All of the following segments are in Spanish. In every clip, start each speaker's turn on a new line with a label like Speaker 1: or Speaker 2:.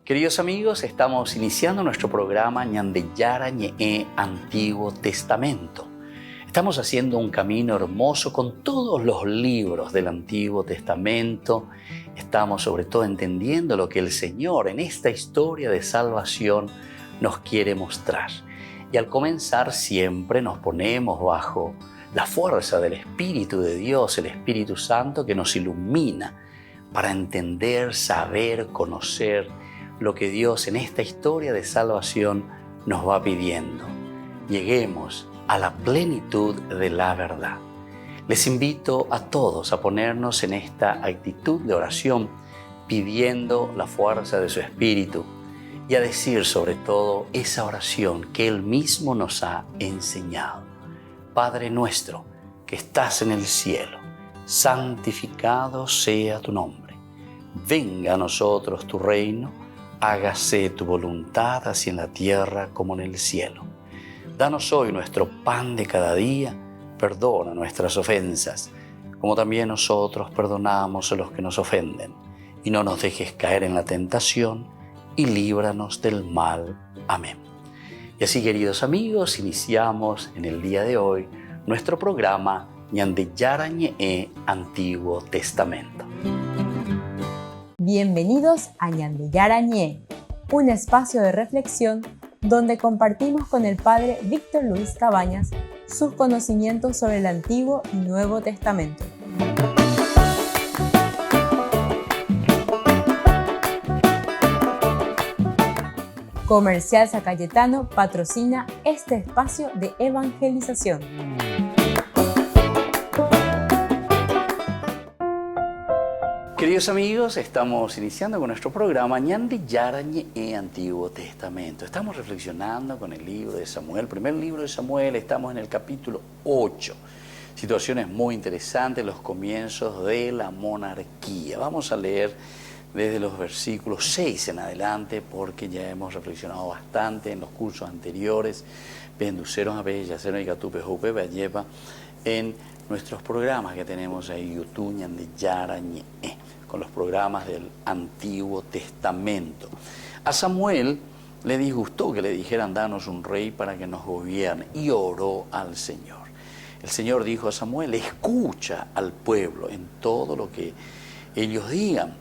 Speaker 1: Queridos amigos, estamos iniciando nuestro programa Ñandeyara Ñe'e Antiguo Testamento. Estamos haciendo un camino hermoso con todos los libros del Antiguo Testamento. Estamos sobre todo entendiendo lo que el Señor en esta historia de salvación nos quiere mostrar. Y al comenzar siempre nos ponemos bajo la fuerza del Espíritu de Dios, el Espíritu Santo que nos ilumina para entender, saber, conocer lo que Dios en esta historia de salvación nos va pidiendo. Lleguemos a la plenitud de la verdad. Les invito a todos a ponernos en esta actitud de oración, pidiendo la fuerza de su Espíritu y a decir sobre todo esa oración que Él mismo nos ha enseñado. Padre nuestro que estás en el cielo, santificado sea tu nombre. Venga a nosotros tu reino, hágase tu voluntad así en la tierra como en el cielo. Danos hoy nuestro pan de cada día, perdona nuestras ofensas, como también nosotros perdonamos a los que nos ofenden. Y no nos dejes caer en la tentación, y líbranos del mal. Amén. Y así, queridos amigos, iniciamos en el día de hoy nuestro programa Ñandeyara Ñe'e Antiguo Testamento.
Speaker 2: Bienvenidos a Ñandeyara Ñe'e, un espacio de reflexión donde compartimos con el Padre Víctor Luis Cabañas sus conocimientos sobre el Antiguo y Nuevo Testamento. Comercial San Cayetano patrocina este espacio de evangelización.
Speaker 1: Queridos amigos, estamos iniciando con nuestro programa Ñandeyara Ñe'e Antiguo Testamento. Estamos reflexionando con el libro de Samuel, el primer libro de Samuel, estamos en el capítulo 8. Situaciones muy interesantes, los comienzos de la monarquía. Vamos a leer desde los versículos 6 en adelante, porque ya hemos reflexionado bastante en los cursos anteriores, Benduceros a Bellaceros y Catupe Jupe Vallepa, en nuestros programas que tenemos ahí, YouTube Ñandeyara Ñe'e, con los programas del Antiguo Testamento. A Samuel le disgustó que le dijeran, danos un rey para que nos gobierne, y oró al Señor. El Señor dijo a Samuel, escucha al pueblo en todo lo que ellos digan,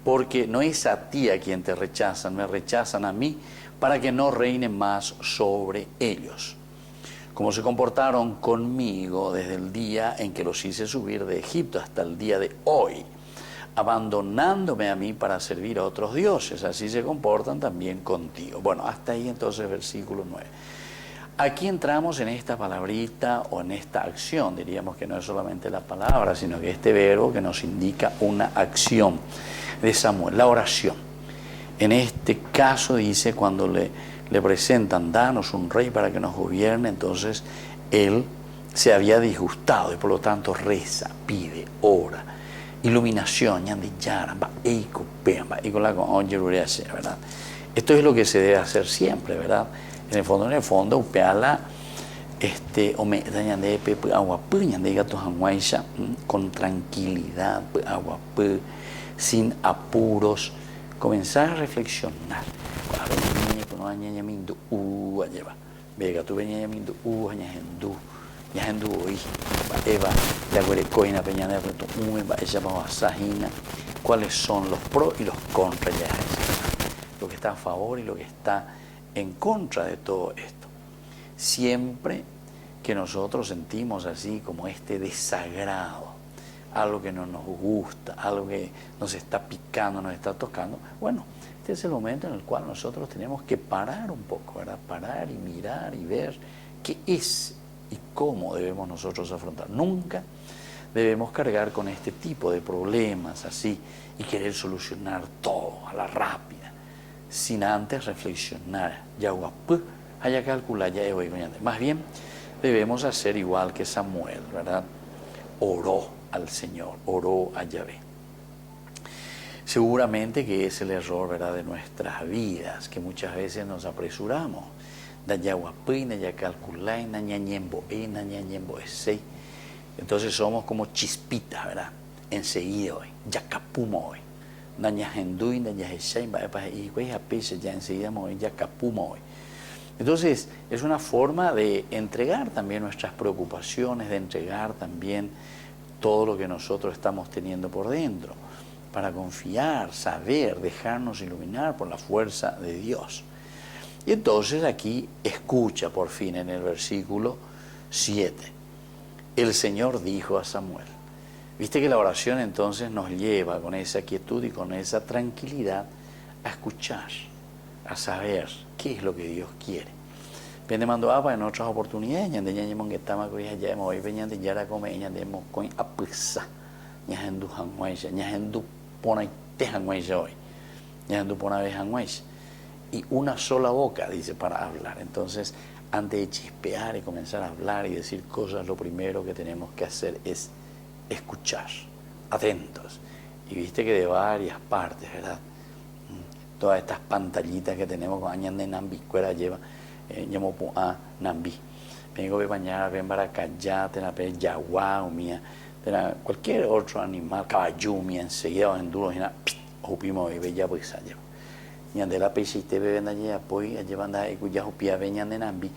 Speaker 1: porque no es a ti a quien te rechazan, me rechazan a mí, para que no reine más sobre ellos. Como se comportaron conmigo desde el día en que los hice subir de Egipto hasta el día de hoy, abandonándome a mí para servir a otros dioses, así se comportan también contigo. Bueno, hasta ahí entonces versículo 9. Aquí entramos en esta palabrita o en esta acción, diríamos que no es solamente la palabra, sino que este verbo que nos indica una acción de Samuel, la oración. En este caso dice, cuando le presentan, danos un rey para que nos gobierne, entonces él se había disgustado y por lo tanto reza, pide, ora. Iluminación, Ñandeyara, ¿verdad? Esto es lo que se debe hacer siempre, ¿verdad? En el fondo, upeala, con tranquilidad, sin apuros, comenzar a reflexionar. ¿Cuáles son los pros y los contras? Lo que está a favor y lo que está en contra de todo esto. Siempre que nosotros sentimos así como este desagrado, algo que no nos gusta, algo que nos está picando, nos está tocando, bueno, este es el momento en el cual nosotros tenemos que parar un poco, ¿verdad? Parar y mirar y ver qué es y cómo debemos nosotros afrontar. Nunca debemos cargar con este tipo de problemas así y querer solucionar todo a la rápida, sin antes reflexionar. Más bien, debemos hacer igual que Samuel, ¿verdad? Oró al Señor, oró a Yahvé. Seguramente que es el error, ¿verdad?, de nuestras vidas, que muchas veces nos apresuramos. Entonces somos como chispitas, ¿verdad? Enseguida hoy, yacapumo hoy. Nañahendui, Nañaheshay, y ya enseguida me ya capuma hoy. Entonces, es una forma de entregar también nuestras preocupaciones, de entregar también todo lo que nosotros estamos teniendo por dentro, para confiar, saber, dejarnos iluminar por la fuerza de Dios. Y entonces aquí escucha por fin en el versículo 7. El Señor dijo a Samuel. Viste que la oración entonces nos lleva con esa quietud y con esa tranquilidad a escuchar, a saber qué es lo que Dios quiere. Pende mando apa en otras oportunidades, ñande ñañemon que estamos con ella, ya hoy veñande yara come ñande mo con apesa, ñajendu hanguaisha, ñajendu pona te hanguaisha hoy, ñajendu pona vez hanguaisha. Y una sola boca, dice, para hablar. Entonces, antes de chispear y comenzar a hablar y decir cosas, lo primero que tenemos que hacer es escuchar, atentos. Y viste que de varias partes, ¿verdad? Todas estas pantallitas que tenemos con años de Nambi, cuera lleva, llamo a Nambi. Vengo a bañar, ven para callar, te la pe yaguá, mía, cualquier otro animal, caballo, mía, enseguida, en duro, o pimo, y bella, pues allá. Ñande la pe si te beben allá, pues, allá van a escuchar, pia, veñan de Nambi.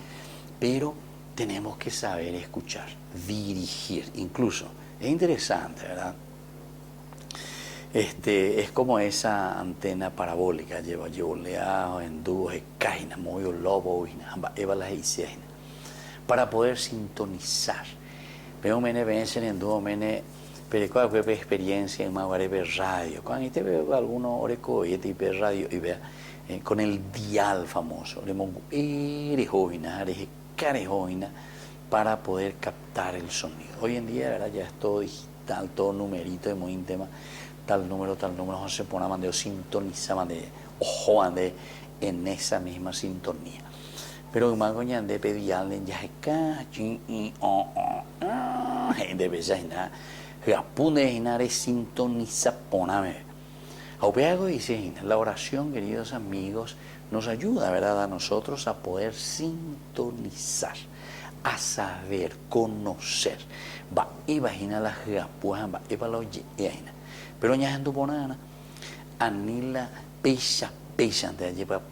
Speaker 1: Pero tenemos que saber escuchar, dirigir, incluso. Es interesante, ¿verdad? Es como esa antena parabólica, lleva leajo, en dúos, caina, muy lobo, para poder sintonizar. Pero mene vencen en dúo, mene, pero cuál fue experiencia en Maguarebe radio. Cuando te veo alguno oreco y te ve radio y vea con el dial famoso, le mongo erejoina, carejoina, para poder captar el sonido. Hoy en día, ¿verdad? Ya es todo digital, todo numerito, es muy íntimo. Tal número, se pone a mandar, sintoniza, ojo, ande en esa misma sintonía. Pero más coña de pedial, ya es cachín, de veces nada, japune es sintoniza, poname. Aupeago dice, la oración, queridos amigos, nos ayuda, ¿verdad?, a nosotros a poder sintonizar, a saber, conocer. Va, imagina la japuja, va, lo llena. Pero ya en tu ponana, anila pesa, te lleva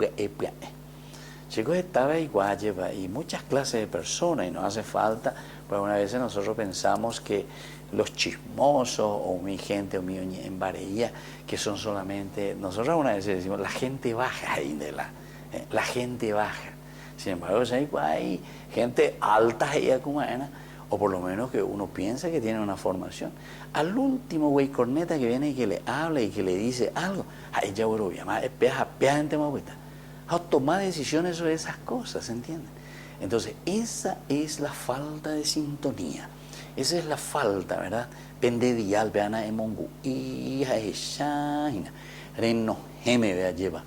Speaker 1: chicos, estaba igual, lleva, y muchas clases de personas, y no hace falta, pues una vez nosotros pensamos que los chismosos, o mi gente, o mi en Varella, que son solamente, nosotros una vez decimos, la gente baja, la gente baja. Sin embargo, hay gente alta, ella como Ana, o por lo menos que uno piensa que tiene una formación. Al último güey corneta que viene y que le habla y que le dice algo, ahí ya voy a llamar, pea gente más vuelta. A tomar decisiones sobre esas cosas, ¿entienden? Entonces, esa es la falta de sintonía. Esa es la falta, ¿verdad? Pendedial, vean a emongu, hija eshaina, reno geme, vea, lleva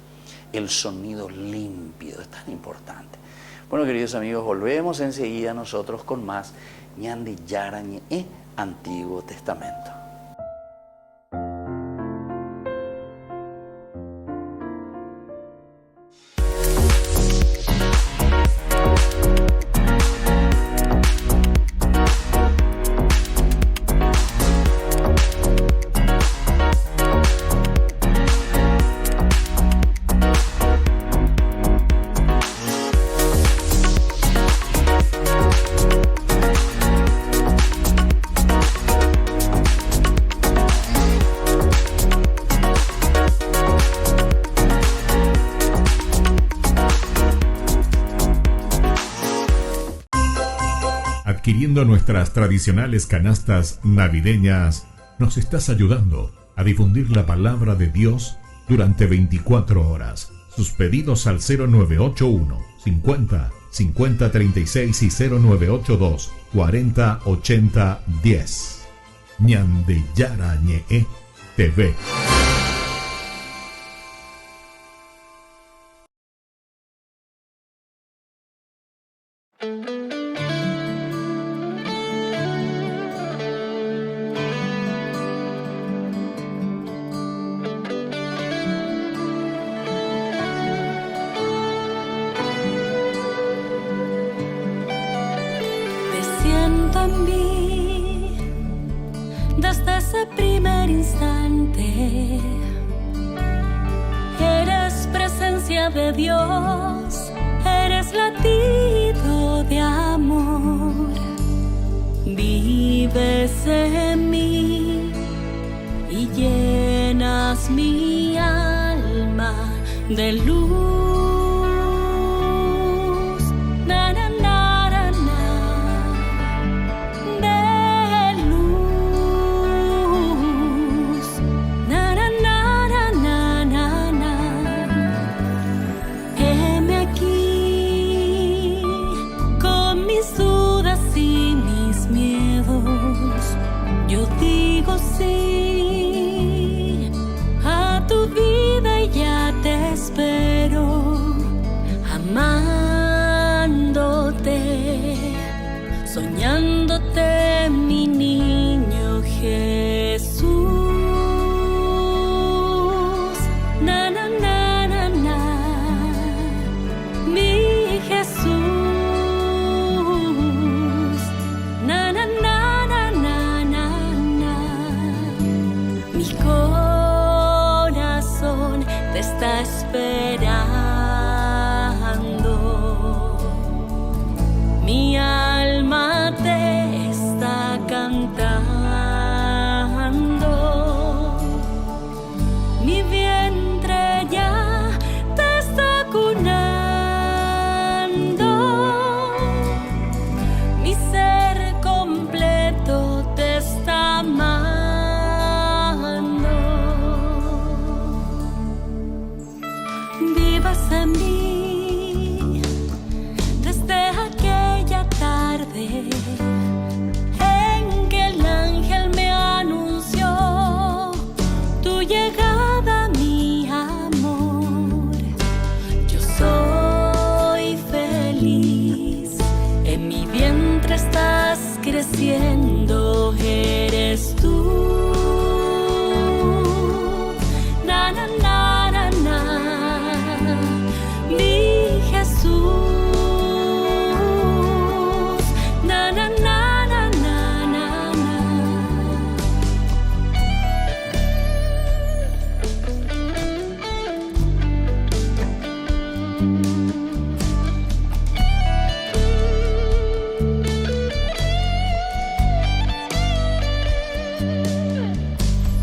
Speaker 1: el sonido limpio, es tan importante. Bueno, queridos amigos, volvemos enseguida nosotros con más ñandi yarañe Antiguo Testamento.
Speaker 3: Adquiriendo nuestras tradicionales canastas navideñas, nos estás ayudando a difundir la palabra de Dios durante 24 horas. Sus pedidos al 0981 50 50 36 y 0982 40 80 10. Ñande Yarañe TV.
Speaker 4: Desde ese primer instante vida de Dios, eres latido de amor. Vives en mí y llenas mi alma de luz. Na, na, na, na, na, de luz. Na, na, na, na, na, na, na. Heme aquí con mis dudas y mis miedos. Yo digo sí a tu vida y ya te espero, amándote, soñándote, mi niño Jesús. Na, na, na, na, na, mi Jesús. Na, na, na, na, na, na, na. Mi corazón te está esperando. Mi alma te está cantando. Mi vientre ya te está cunando. Mi ser completo te está amando. Vivas en mí desde aquella tarde en que el ángel me anunció tu llegada, mi amor. Yo soy feliz, en mi vientre estás creciendo, eres tú. Na, na, na, na, na, mi Jesús. Na, na, na, na, na, na, na.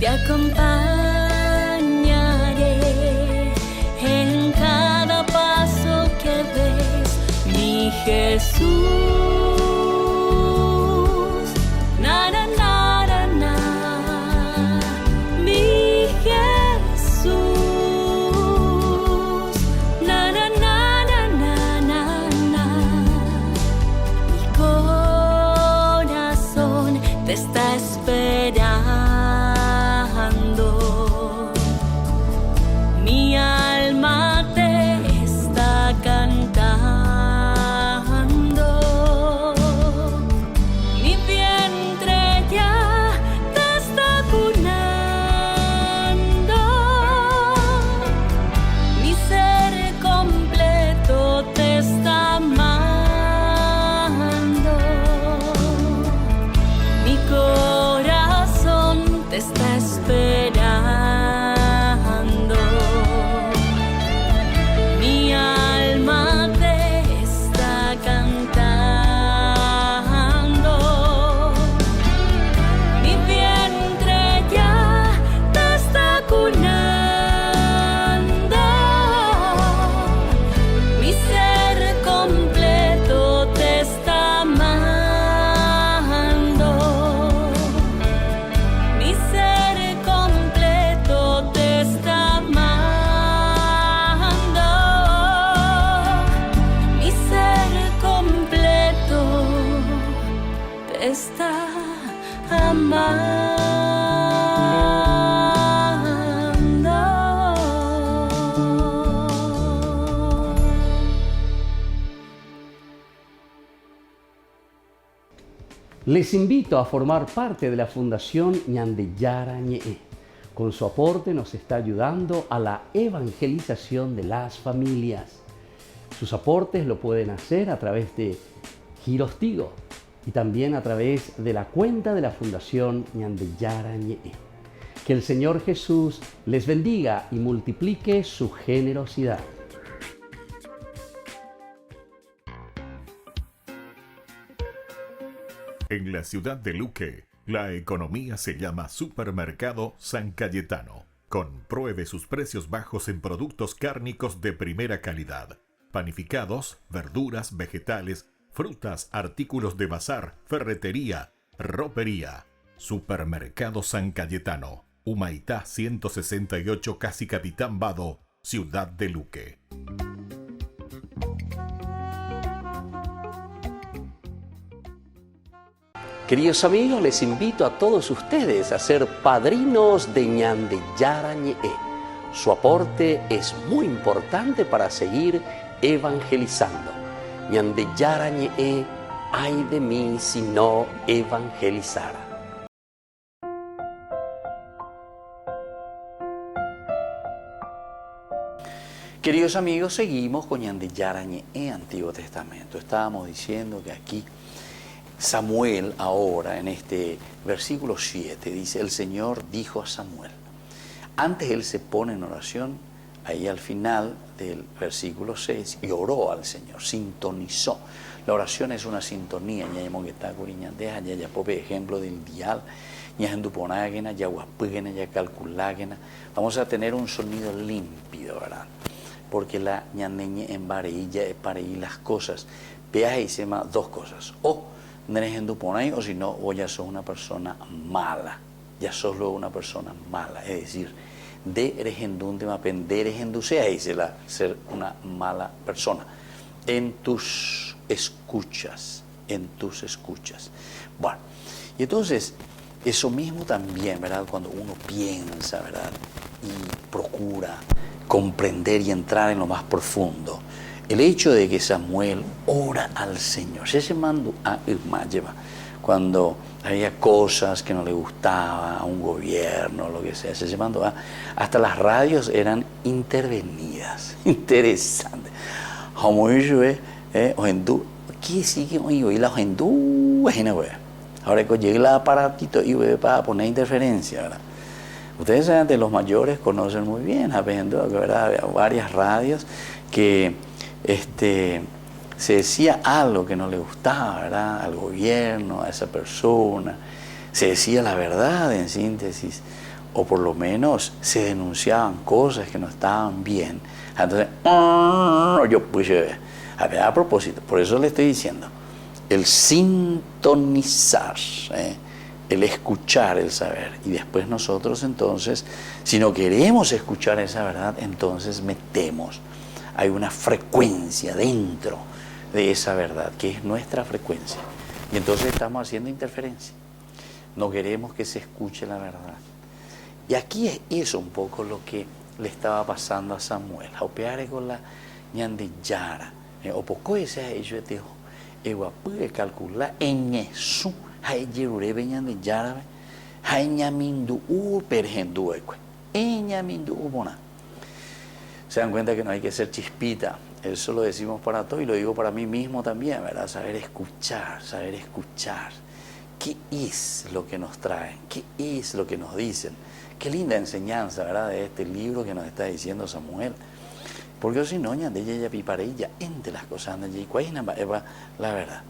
Speaker 4: Te acompañaré en cada paso que des, mi Jesús. Na, na, na, na, na, mi Jesús. Na, na, na, na, na, na, na. Mi corazón te está esperando. Mi alma te está cantando. Mi vientre ya te está cunando. Mi ser completo te está amando. Mi corazón te está esperando. Mi alma te está cantando. Mi vientre ya te está cunando. Mi ser completo te está amando. Mi ser completo te está amando. Mi ser completo te está amando.
Speaker 1: Les invito a formar parte de la Fundación Ñandeyara Ñe'e. Con su aporte nos está ayudando a la evangelización de las familias. Sus aportes lo pueden hacer a través de Giros Tigo y también a través de la cuenta de la Fundación Ñandeyara Ñe'e. Que el Señor Jesús les bendiga y multiplique su generosidad.
Speaker 3: En la ciudad de Luque, la economía se llama Supermercado San Cayetano. Compruebe sus precios bajos en productos cárnicos de primera calidad. Panificados, verduras, vegetales, frutas, artículos de bazar, ferretería, ropería. Supermercado San Cayetano, Humaitá 168, Casi Capitán Vado, ciudad de Luque.
Speaker 1: Queridos amigos, les invito a todos ustedes a ser padrinos de Ñande Yarañe. Su aporte es muy importante para seguir evangelizando. Ñande Yarañe, ay de mí si no evangelizara. Queridos amigos, seguimos con Ñande Yarañe, Antiguo Testamento. Estábamos diciendo que aquí Samuel ahora en este versículo 7 dice, el Señor dijo a Samuel. Antes él se pone en oración, ahí al final del versículo 6, y oró al Señor, sintonizó. La oración es una sintonía, ejemplo del dial, vamos a tener un sonido límpido, ¿verdad? Porque la ñaneñe en bareilla es para ir las cosas. Veas y se llama dos cosas. O si no, o ya sos una persona mala, ya sos luego una persona mala, es decir, de regendunte mapender regenducea y ser una mala persona en tus escuchas, Bueno, y entonces eso mismo también, ¿verdad? Cuando uno piensa, ¿verdad? Y procura comprender y entrar en lo más profundo. El hecho de que Samuel ora al Señor, se mandó a Irmayeva, cuando había cosas que no le gustaba a un gobierno, lo que sea, se mandó hasta las radios eran intervenidas, interesante. ¿Qué sigue hoy la hindú? Ahora que llegue el aparatito y para poner interferencia, ¿verdad? Ustedes saben, de los mayores conocen muy bien, ¿verdad? Había varias radios que se decía algo que no le gustaba, ¿verdad? Al gobierno, a esa persona, se decía la verdad en síntesis, o por lo menos se denunciaban cosas que no estaban bien. Entonces, a propósito, por eso le estoy diciendo, el sintonizar, el escuchar, el saber, y después nosotros entonces, si no queremos escuchar esa verdad, entonces metemos. Hay una frecuencia dentro de esa verdad, que es nuestra frecuencia. Y entonces estamos haciendo interferencia. No queremos que se escuche la verdad. Y aquí es eso un poco lo que le estaba pasando a Samuel. Jaupeare con la ñandillara. O poco ese ello te dijo, puede calcular en eso. Hay yerurebe ñandillara. Hay ñamindu pergendueque. Ñamindu bona. Se dan cuenta que no hay que ser chispita. Eso lo decimos para todos y lo digo para mí mismo también, ¿verdad? Saber escuchar. ¿Qué es lo que nos traen? ¿Qué es lo que nos dicen? Qué linda enseñanza, ¿verdad? De este libro que nos está diciendo Samuel. Porque si no, de ella piparilla entre las cosas de la verdad.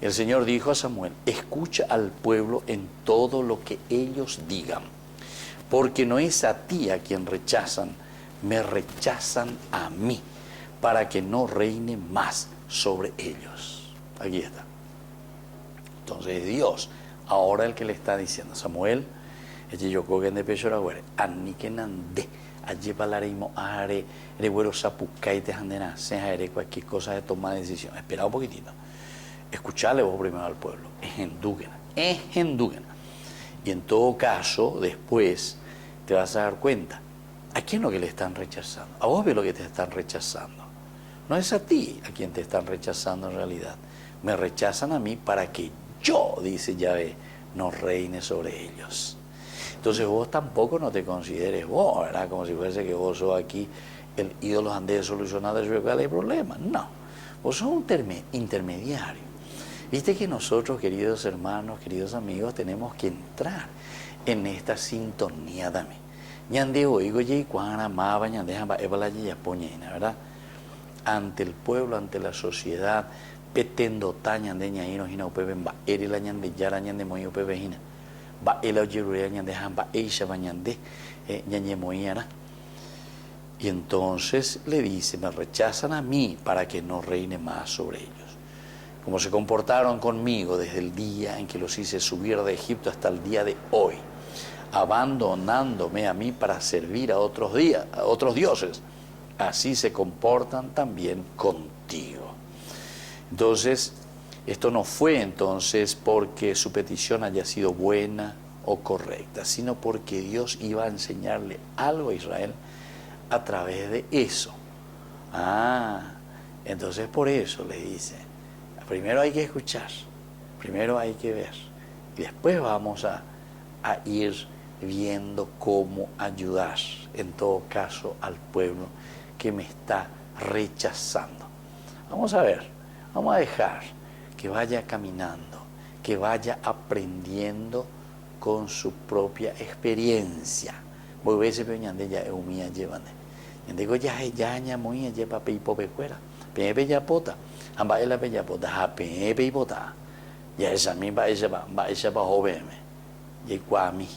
Speaker 1: El Señor dijo a Samuel, escucha al pueblo en todo lo que ellos digan, porque no es a ti a quien rechazan, me rechazan a mí, para que no reine más sobre ellos. Aquí está. Entonces Dios, ahora el que le está diciendo, Samuel, cualquier cosa de tomar decisión. Espera un poquitito. Escuchale vos primero al pueblo. Es endúgena. Y en todo caso, después te vas a dar cuenta. ¿A quién es lo que le están rechazando? A vos ves lo que te están rechazando. No es a ti a quien te están rechazando en realidad. Me rechazan a mí para que yo, dice Yahvé, no reine sobre ellos. Entonces vos tampoco no te consideres vos, ¿verdad? Como si fuese que vos sos aquí el ídolo andé de solucionar el problema. No, vos sos un intermediario. Viste que nosotros, queridos hermanos, queridos amigos, tenemos que entrar en esta sintonía también. ¿Verdad? Ante el pueblo, ante la sociedad, petendo ta ñande ñaíno hina upeve mba'ére la ñandejara ñandemoĩ upeve hína, mba'e la ojeruréa ñande ha mba'éichapa ñande ñañemoĩ'arã. Y entonces le dice, me rechazan a mí para que no reine más sobre ellos. Como se comportaron conmigo desde el día en que los hice subir de Egipto hasta el día de hoy, abandonándome a mí para servir a otros dioses, así se comportan también contigo. Entonces, esto no fue entonces porque su petición haya sido buena o correcta, sino porque Dios iba a enseñarle algo a Israel a través de eso. Entonces por eso le dice, primero hay que escuchar, primero hay que ver, y después vamos a ir viendo cómo ayudar, en todo caso, al pueblo que me está rechazando. Vamos a ver, vamos a dejar que vaya caminando, que vaya aprendiendo con su propia experiencia. Muy veces peñande ya eumía llevande. Digo ya muy lleva peipopecuera. Pepe ya pota. Amba la peña pota, ha pepe y pota. Ya esa mi va esa va joveme. Y cuami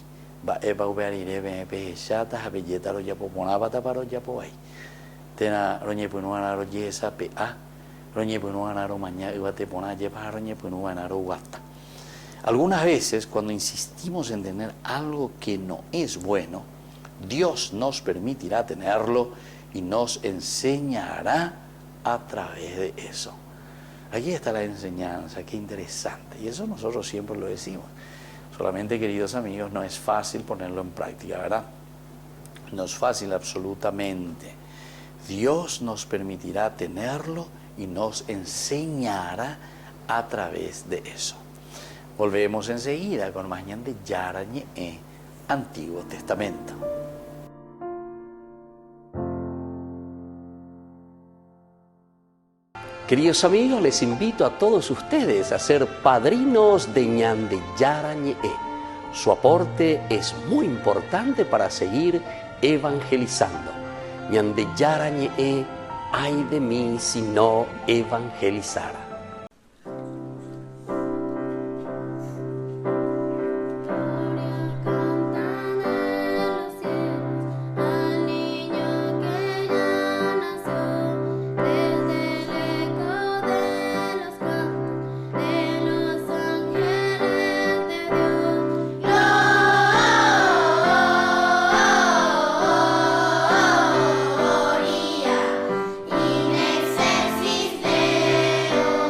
Speaker 1: va eva uberire pepe chata ha belleta lo ya popona pata para ya poai. Tena roñe punuana roye esa pa. Roñe punuana ro maña iba te pona lleva roñe punuana ro guata. Algunas veces cuando insistimos en tener algo que no es bueno, Dios nos permitirá tenerlo y nos enseñará a través de eso. Aquí está la enseñanza, qué interesante. Y eso nosotros siempre lo decimos. Solamente, queridos amigos, no es fácil ponerlo en práctica, ¿verdad? No es fácil absolutamente. Dios nos permitirá tenerlo y nos enseñará a través de eso. Volvemos enseguida con más ñandejara ñe'ẽ, Antiguo Testamento.
Speaker 5: Queridos amigos, les invito a todos ustedes a ser padrinos de ñandejara ñe'ẽ. Su aporte es muy importante para seguir evangelizando. Ñandejara ñe'ẽ, ay de mí si no evangelizara.
Speaker 6: In excelsis Deo.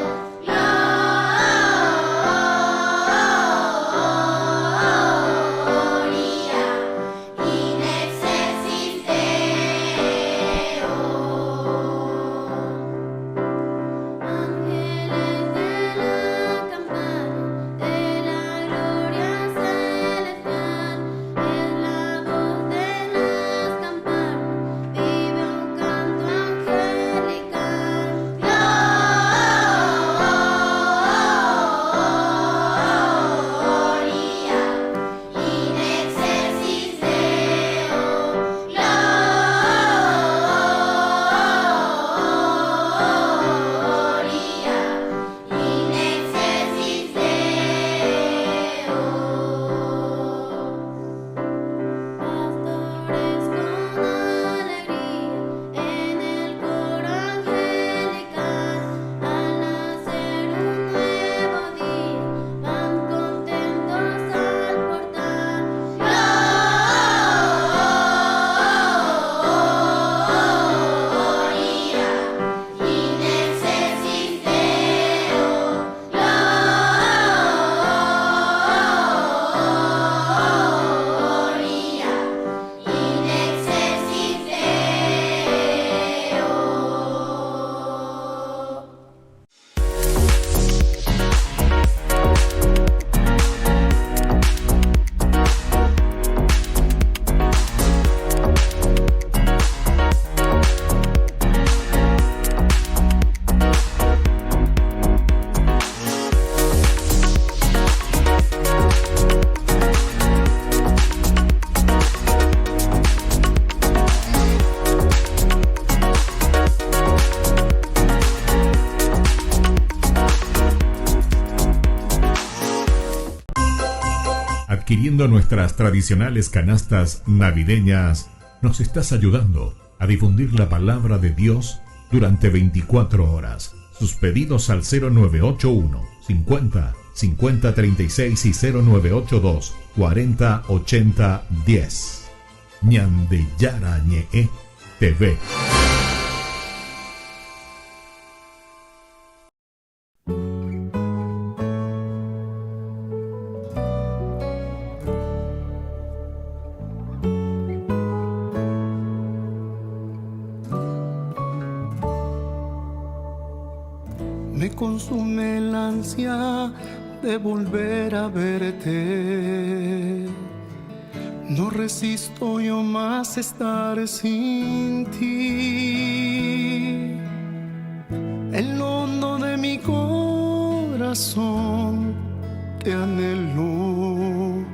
Speaker 3: Adquiriendo nuestras tradicionales canastas navideñas, nos estás ayudando a difundir la palabra de Dios durante 24 horas. Sus pedidos al 0981 50 50 36 y 0982 40 80 10. Ñande Yarañe TV.
Speaker 6: Me consume la ansia de volver a verte. No resisto yo más estar sin ti. En lo hondo de mi corazón te anhelo,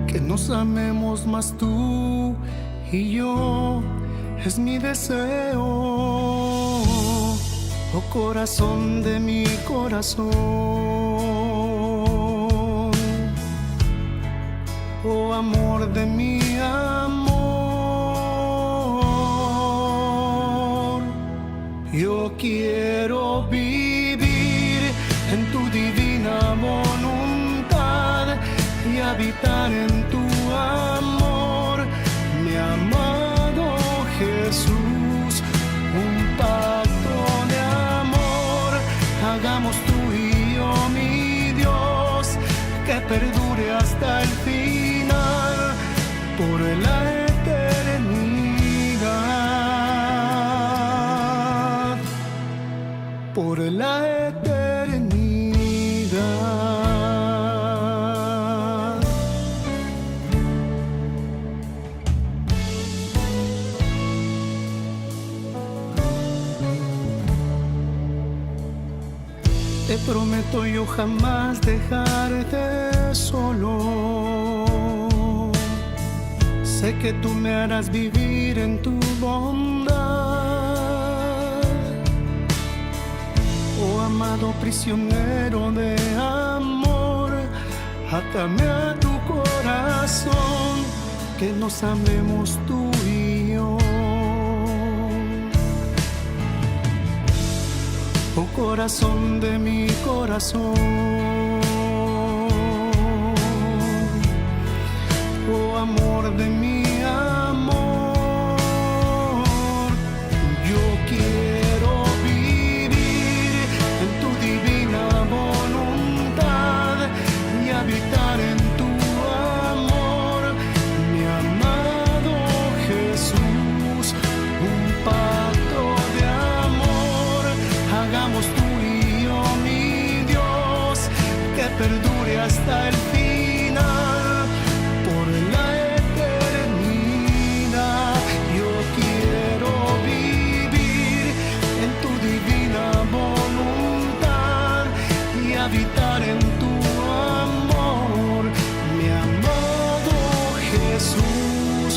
Speaker 6: que nos amemos más tú y yo, es mi deseo. Oh corazón de mi corazón, oh amor de mi amor, yo quiero vivir en tu divina voluntad y habitar en tu amor, mi amado Jesús, un pacto de amor, hagamos tú y yo, mi Dios, que perdure hasta el final, por la eternidad, por la eternidad. Te prometo yo jamás dejarte solo. Sé que tú me harás vivir en tu bondad. Oh amado prisionero de amor, átame a tu corazón, que nos amemos tú y yo. Oh corazón de mi corazón, oh amor de mi amor, yo quiero vivir en tu divina voluntad y habitar en tu amor, mi amado Jesús, un pacto de amor, hagamos tú y yo, mi Dios, que perdure hasta el final, por la eternidad. Yo quiero vivir en tu divina voluntad y habitar en tu amor, mi amado Jesús,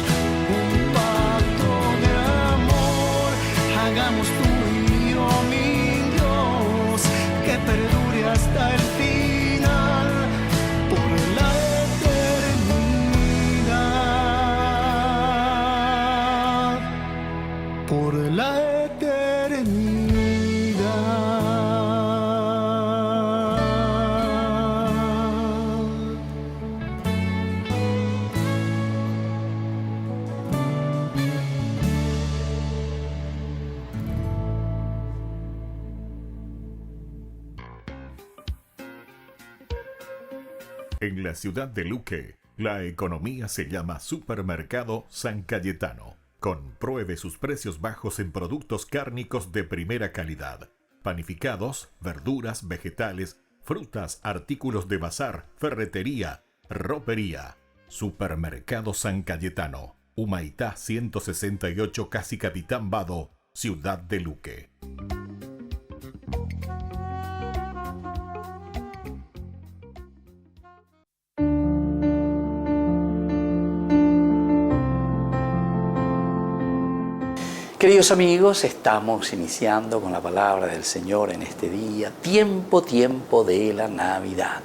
Speaker 6: un pacto de amor, hagamos tú y yo, mi Dios, que perdure hasta el final, por la eternidad, por la eternidad.
Speaker 3: En la ciudad de Luque, la economía se llama Supermercado San Cayetano. Compruebe sus precios bajos en productos cárnicos de primera calidad. Panificados, verduras, vegetales, frutas, artículos de bazar, ferretería, ropería. Supermercado San Cayetano. Humaitá 168, Casi Capitán Vado, ciudad de Luque.
Speaker 1: Queridos amigos, estamos iniciando con la palabra del Señor en este día, tiempo de la Navidad.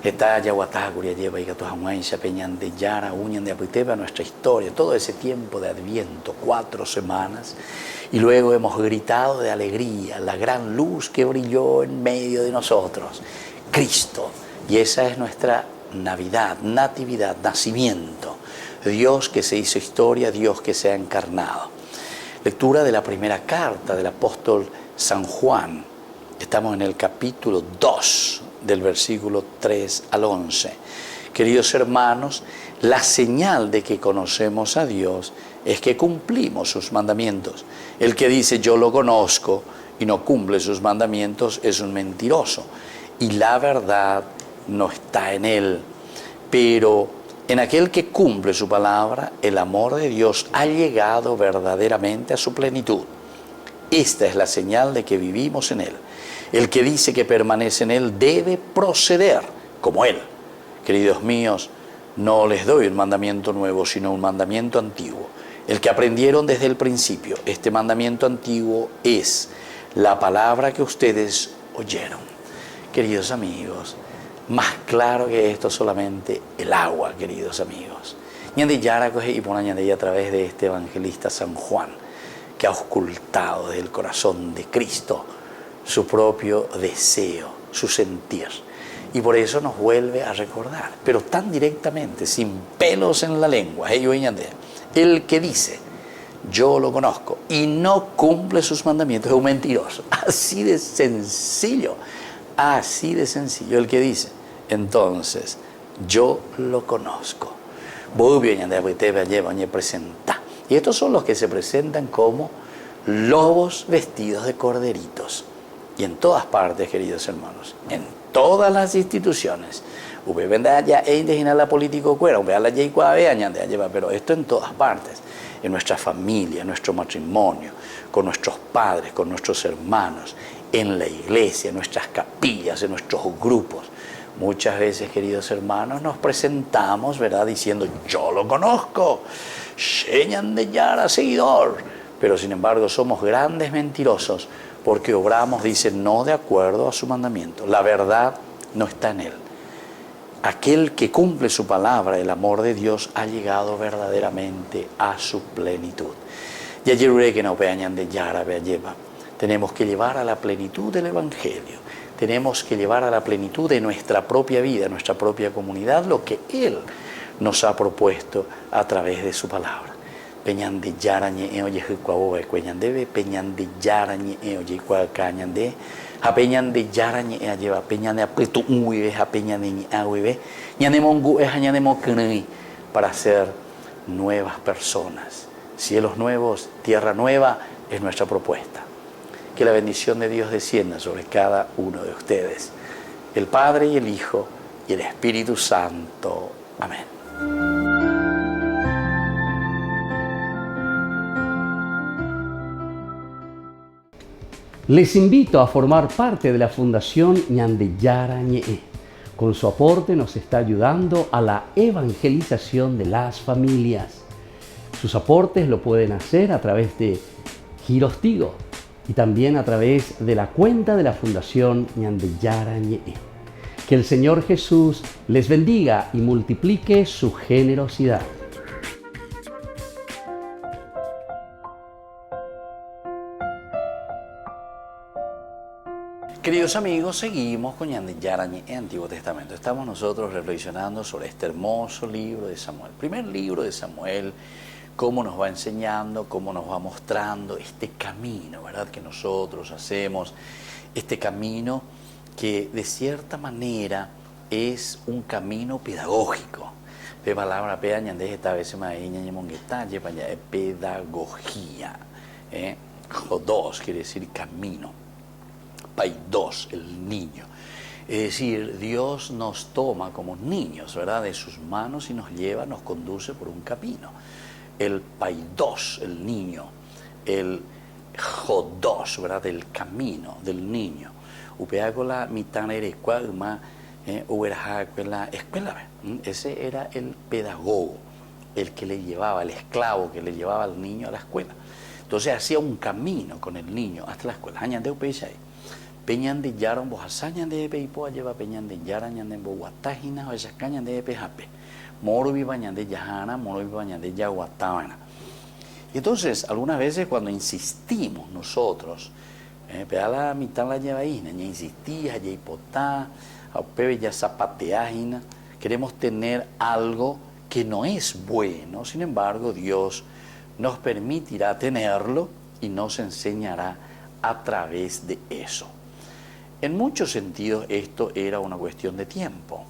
Speaker 1: Está Yahuatá, lleva y Gatuamuencha, Peñan de Yara, Uñan de Apiteba, nuestra historia, todo ese tiempo de Adviento, 4 semanas, y luego hemos gritado de alegría, la gran luz que brilló en medio de nosotros, Cristo, y esa es nuestra Navidad, natividad, nacimiento, Dios que se hizo historia, Dios que se ha encarnado. Lectura de la primera carta del apóstol San Juan, estamos en el capítulo 2, del versículo 3 al 11. Queridos hermanos, la señal de que conocemos a Dios es que cumplimos sus mandamientos. El que dice yo lo conozco y no cumple sus mandamientos es un mentiroso y la verdad no está en él. Pero en aquel que cumple su palabra, el amor de Dios ha llegado verdaderamente a su plenitud. Esta es la señal de que vivimos en él. El que dice que permanece en él debe proceder como él. Queridos míos, no les doy un mandamiento nuevo, sino un mandamiento antiguo, el que aprendieron desde el principio. Este mandamiento antiguo es la palabra que ustedes oyeron. Queridos amigos, más claro que esto solamente el agua, queridos amigos. Ñande Yara coge y pone a través de este evangelista San Juan, que ha ocultado desde el corazón de Cristo su propio deseo, su sentir. Y por eso nos vuelve a recordar, pero tan directamente, sin pelos en la lengua. El que dice, yo lo conozco, y no cumple sus mandamientos, es un mentiroso. Así de sencillo, así de sencillo. El que dice, entonces, yo lo conozco. Y estos son los que se presentan como lobos vestidos de corderitos. Y en todas partes, queridos hermanos, en todas las instituciones, pero esto en todas partes, en nuestra familia, en nuestro matrimonio, con nuestros padres, con nuestros hermanos, en la iglesia, en nuestras capillas, en nuestros grupos. Muchas veces, queridos hermanos, nos presentamos, ¿verdad?, diciendo, yo lo conozco, Sheñan de Yara, seguidor, pero sin embargo somos grandes mentirosos, porque obramos, dice, no de acuerdo a su mandamiento. La verdad no está en él. Aquel que cumple su palabra, el amor de Dios, ha llegado verdaderamente a su plenitud. Y ayer que no vean de Yara, tenemos que llevar a la plenitud del Evangelio. Tenemos que llevar a la plenitud de nuestra propia vida, nuestra propia comunidad, lo que Él nos ha propuesto a través de su palabra. Peñan de Yarañe oye Jucuabobe, Cueñan debe, Peñan de Yarañe oye Cuacañande, a Peñan de Yarañe a lleva, Peñan de Apetu Uive, a Peñan de Aguive, Ñanemongu es Añanemocnei, para ser nuevas personas. Cielos nuevos, tierra nueva es nuestra propuesta. Que la bendición de Dios descienda sobre cada uno de ustedes, el Padre y el Hijo y el Espíritu Santo. Amén.
Speaker 5: Les invito a formar parte de la Fundación Ñande Yarañe. Con su aporte nos está ayudando a la evangelización de las familias. Sus aportes lo pueden hacer a través de Giros Tigo y también a través de la cuenta de la Fundación Ñande Yarañe. Que el Señor Jesús les bendiga y multiplique su generosidad.
Speaker 1: Queridos amigos, seguimos con Ñande Yarañe en Antiguo Testamento. Estamos nosotros reflexionando sobre este hermoso libro de Samuel. Primer libro de Samuel, cómo nos va enseñando, cómo nos va mostrando este camino, ¿verdad?, que nosotros hacemos, este camino que de cierta manera es un camino pedagógico. De palabra Ñande esta vez pedagogía. Jodos quiere decir camino. Paidos, el niño. Es decir, Dios nos toma como niños, ¿verdad?, de sus manos y nos lleva, nos conduce por un camino. El paidos, el niño. El jodos, ¿verdad?, del camino, del niño. Upeacola mitanerecua uma la escuela. Ese era el pedagogo, el que le llevaba, el esclavo que le llevaba al niño a la escuela. Entonces hacía un camino con el niño hasta la escuela. peñan de yaran bohasañan de epe y poa lleva peñan de yaran ñan de boguatágina o esas cañan de epe jape. Moro vivañan de yajana, moro vivañan de yaguatábana. Y entonces, algunas veces cuando insistimos nosotros, pero a la mitad la llevaína, ya insistía, ya hipotá, a pebe ya zapateágina, queremos tener algo que no es bueno, sin embargo Dios nos permitirá tenerlo y nos enseñará a través de eso. En muchos sentidos esto era una cuestión de tiempo,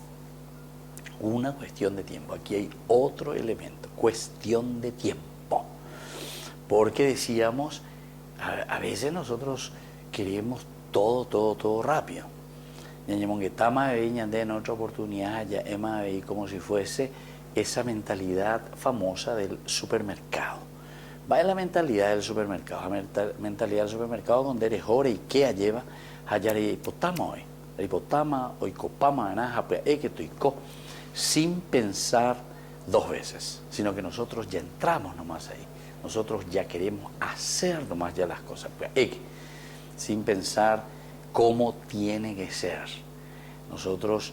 Speaker 1: una cuestión de tiempo. Aquí hay otro elemento, cuestión de tiempo, porque decíamos, a veces nosotros queremos todo rápido. En otra oportunidad ya hemos visto como si fuese esa mentalidad famosa del supermercado. Va en la mentalidad del supermercado, la mentalidad del supermercado donde eres hora y que lleva hallar hipotama hoy, hipotama hoy copama anaja que toico, sin pensar dos veces, sino que nosotros ya entramos nomás ahí, nosotros ya queremos hacer nomás ya las cosas, sin pensar cómo tiene que ser. Nosotros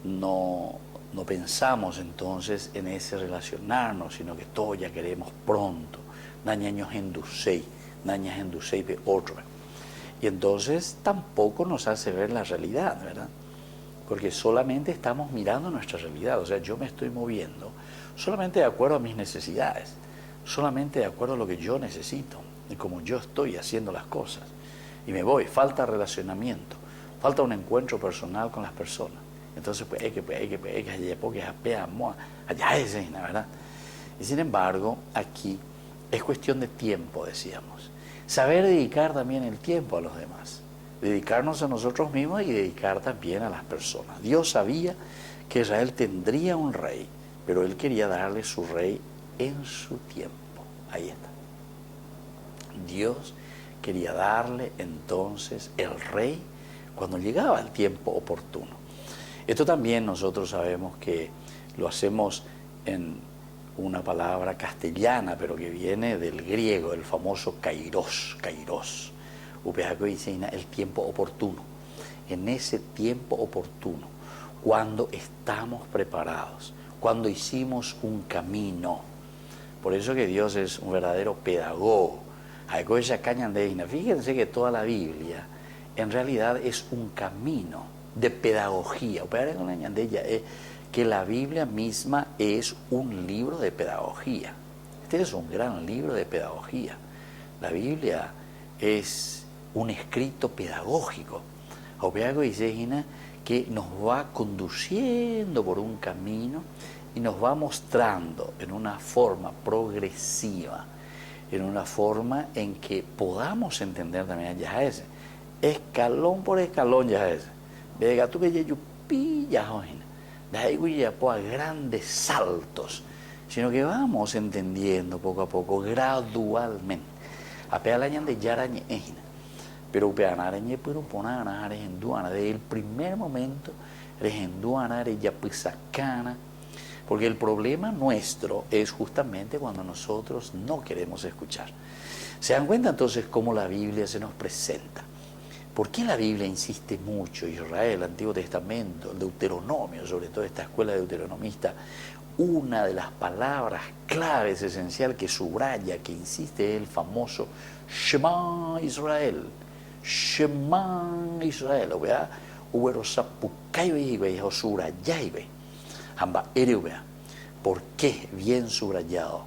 Speaker 1: no pensamos entonces en ese relacionarnos, sino que todo ya queremos pronto. Nañaños endusei pe otro. Y entonces tampoco nos hace ver la realidad, ¿verdad? Porque solamente estamos mirando nuestra realidad. O sea, yo me estoy moviendo solamente de acuerdo a mis necesidades, solamente de acuerdo a lo que yo necesito y como yo estoy haciendo las cosas. Y me voy, falta relacionamiento, falta un encuentro personal con las personas. Entonces, pues, allá es, ¿verdad? Y sin embargo, aquí es cuestión de tiempo, decíamos. Saber dedicar también el tiempo a los demás. Dedicarnos a nosotros mismos y dedicar también a las personas. Dios sabía que Israel tendría un rey, pero Él quería darle su rey en su tiempo. Ahí está. Dios quería darle entonces el rey cuando llegaba el tiempo oportuno. Esto también nosotros sabemos que lo hacemos en una palabra castellana, pero que viene del griego, el famoso kairos, upeaco dice el tiempo oportuno. En ese tiempo oportuno, cuando estamos preparados, cuando hicimos un camino. Por eso que Dios es un verdadero pedagogo. Fíjense que toda la Biblia en realidad es un camino de pedagogía. Que la Biblia misma es un libro de pedagogía. Este es un gran libro de pedagogía. La Biblia es un escrito pedagógico. Que nos va conduciendo por un camino y nos va mostrando en una forma progresiva, en una forma en que podamos entender también ya ese. Escalón por escalón ya ese. Vega tú que ya pillas hoy. De ahí ya a grandes saltos, sino que vamos entendiendo poco a poco, gradualmente. Apealañan de yarañe ejina, pero upeanareñe pero ponana regenduana, desde el primer momento regenduana ya pisacana, porque el problema nuestro es justamente cuando nosotros no queremos escuchar. ¿Se dan cuenta entonces cómo la Biblia se nos presenta? ¿Por qué la Biblia insiste mucho? Israel, el Antiguo Testamento, el Deuteronomio, sobre todo esta escuela deuteronomista, una de las palabras claves esencial que subraya, que insiste, es el famoso Shema Israel. Shema Israel. ¿Por qué? Bien subrayado.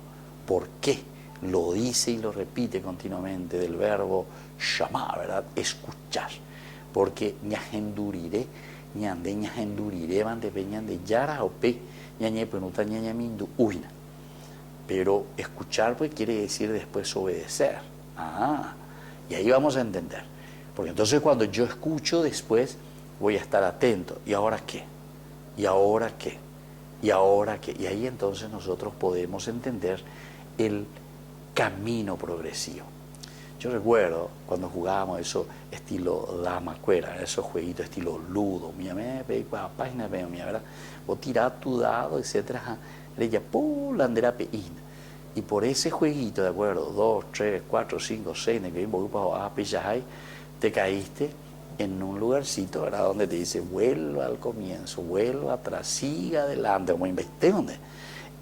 Speaker 1: ¿Por qué? Lo dice y lo repite continuamente del verbo Shama, ¿verdad? Escuchar. Porque ñajenduriré, ñande ñajenduriré, mande peñan de yara o pe, ñañe penuta ñañamindu uina. Pero escuchar pues quiere decir después obedecer. Y ahí vamos a entender. Porque entonces cuando yo escucho después voy a estar atento. ¿Y ahora qué? ¿Y ahora qué? ¿Y ahora qué? Y ahí entonces nosotros podemos entender el camino progresivo. Yo recuerdo cuando jugábamos eso estilo dama cuera, esos jueguitos estilo ludo, página ¿verdad? O tirar tu dado, etcétera, y por ese jueguito, de acuerdo, 2, 3, 4, 5, 6, te caíste, en un lugarcito, ¿verdad?, donde te dice, vuelva al comienzo, vuelva atrás, siga adelante, como investigue.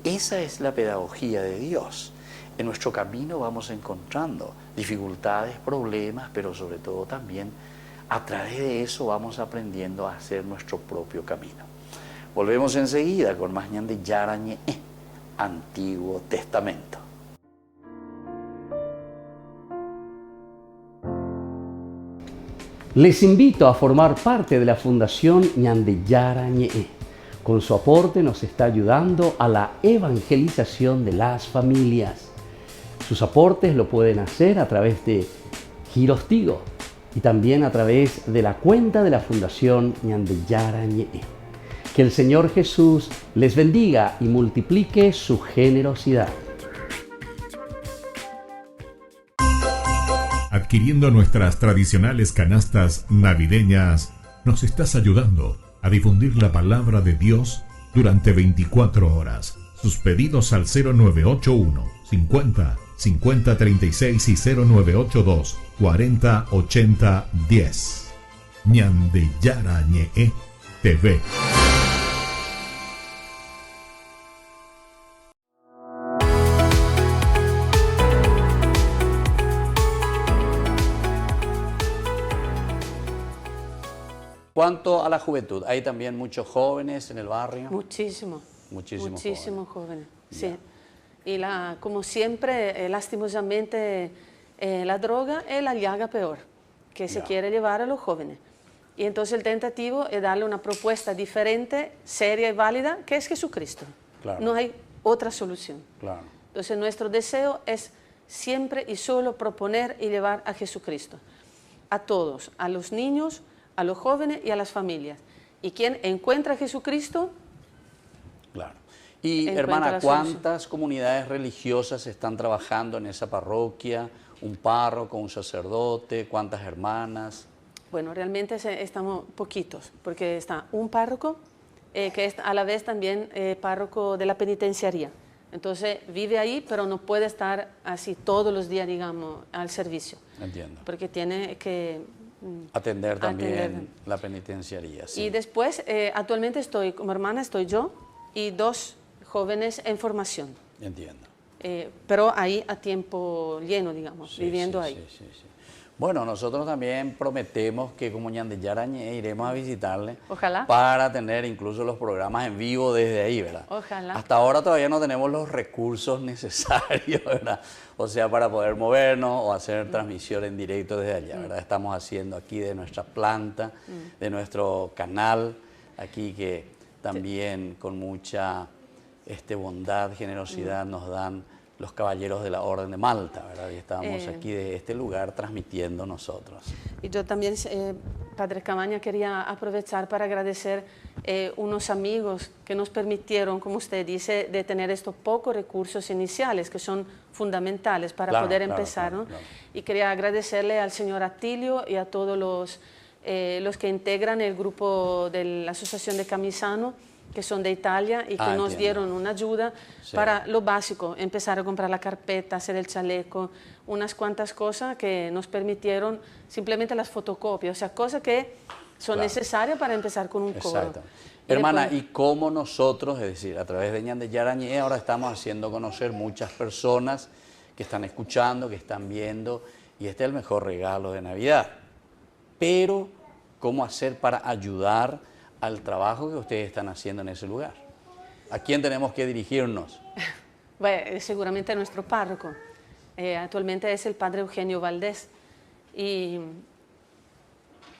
Speaker 1: Esa es la pedagogía de Dios. En nuestro camino vamos encontrando dificultades, problemas, pero sobre todo también a través de eso vamos aprendiendo a hacer nuestro propio camino. Volvemos enseguida con más Ñande Yarañe, Antiguo Testamento.
Speaker 5: Les invito a formar parte de la Fundación Ñande Yarañe. Con su aporte nos está ayudando a la evangelización de las familias. Sus aportes lo pueden hacer a través de Giros Tigo y también a través de la cuenta de la Fundación Ñande Yarañe. Que el Señor Jesús les bendiga y multiplique su generosidad.
Speaker 3: Adquiriendo nuestras tradicionales canastas navideñas, nos estás ayudando a difundir la palabra de Dios durante 24 horas. Sus pedidos al 0981 50 50 36 y 0982 40 80 10. Ñande Yarañe TV.
Speaker 1: Cuanto a la juventud, hay también muchos jóvenes en el barrio.
Speaker 7: Muchísimos
Speaker 1: Muchísimos
Speaker 7: jóvenes.
Speaker 1: Ya.
Speaker 7: Sí. Y como siempre, lastimosamente, la droga es la llaga peor que se
Speaker 1: Ya.
Speaker 7: quiere llevar a los jóvenes. Y entonces el tentativo es darle una propuesta diferente, seria y válida, que es Jesucristo.
Speaker 1: Claro.
Speaker 7: No hay otra solución.
Speaker 1: Claro.
Speaker 7: Entonces nuestro deseo es siempre y solo proponer y llevar a Jesucristo. A todos, a los niños, a los jóvenes y a las familias. Y quien encuentra a Jesucristo,
Speaker 1: Claro. Y
Speaker 7: encuentra
Speaker 1: hermana,
Speaker 7: la solución.
Speaker 1: ¿cuántas comunidades religiosas están trabajando en esa parroquia? ¿Un párroco, un sacerdote? ¿Cuántas hermanas?
Speaker 7: bueno, realmente estamos poquitos, porque está un párroco, que es a la vez también párroco de la penitenciaría. Entonces vive ahí, pero no puede estar así todos los días, digamos, al servicio.
Speaker 1: Entiendo.
Speaker 7: Porque tiene que
Speaker 1: Atender también
Speaker 7: atender.
Speaker 1: la penitenciaría. Sí.
Speaker 7: Y después, actualmente como hermana estoy yo y 2 jóvenes en formación,
Speaker 1: Entiendo.
Speaker 7: pero ahí a tiempo lleno, digamos,
Speaker 1: Sí,
Speaker 7: viviendo
Speaker 1: sí,
Speaker 7: ahí.
Speaker 1: sí, sí, sí. Bueno, nosotros también prometemos que como Ñande Yarañe iremos a visitarle.
Speaker 7: Ojalá.
Speaker 1: Para tener incluso los programas en vivo desde ahí, ¿verdad?
Speaker 7: Ojalá.
Speaker 1: Hasta ahora todavía no tenemos los recursos necesarios, ¿verdad? O sea, para poder movernos o hacer transmisión en directo desde allá, ¿verdad? Estamos haciendo aquí de nuestra planta, de nuestro canal, aquí que también con mucha bondad, generosidad nos dan los caballeros de la Orden de Malta, ¿verdad? Y estábamos aquí de este lugar transmitiendo nosotros.
Speaker 7: Y yo también, Padre Cabaña, quería aprovechar para agradecer unos amigos que nos permitieron, como usted dice, de tener estos pocos recursos iniciales que son fundamentales para
Speaker 1: Claro,
Speaker 7: poder
Speaker 1: claro,
Speaker 7: empezar,
Speaker 1: claro,
Speaker 7: ¿no?
Speaker 1: claro.
Speaker 7: Y quería agradecerle al señor Atilio y a todos los que integran el grupo de la Asociación de Camisano, que son de Italia y que nos
Speaker 1: entiendo.
Speaker 7: dieron una ayuda
Speaker 1: Sí.
Speaker 7: para lo básico, empezar a comprar la carpeta, hacer el chaleco, unas cuantas cosas que nos permitieron simplemente las fotocopias, o sea, cosas que son
Speaker 1: Claro.
Speaker 7: necesarias para empezar con un coro.
Speaker 1: Exacto.
Speaker 7: Y
Speaker 1: Hermana,
Speaker 7: después-
Speaker 1: y cómo nosotros, es decir, a través de Ñande Yarañe, ahora estamos haciendo conocer muchas personas que están escuchando, que están viendo, y este es el mejor regalo de Navidad. Pero, ¿cómo hacer para ayudar al trabajo que ustedes están haciendo en ese lugar? ¿A quién tenemos que dirigirnos?
Speaker 7: Bueno, seguramente nuestro párroco. Actualmente es el padre Eugenio Valdés.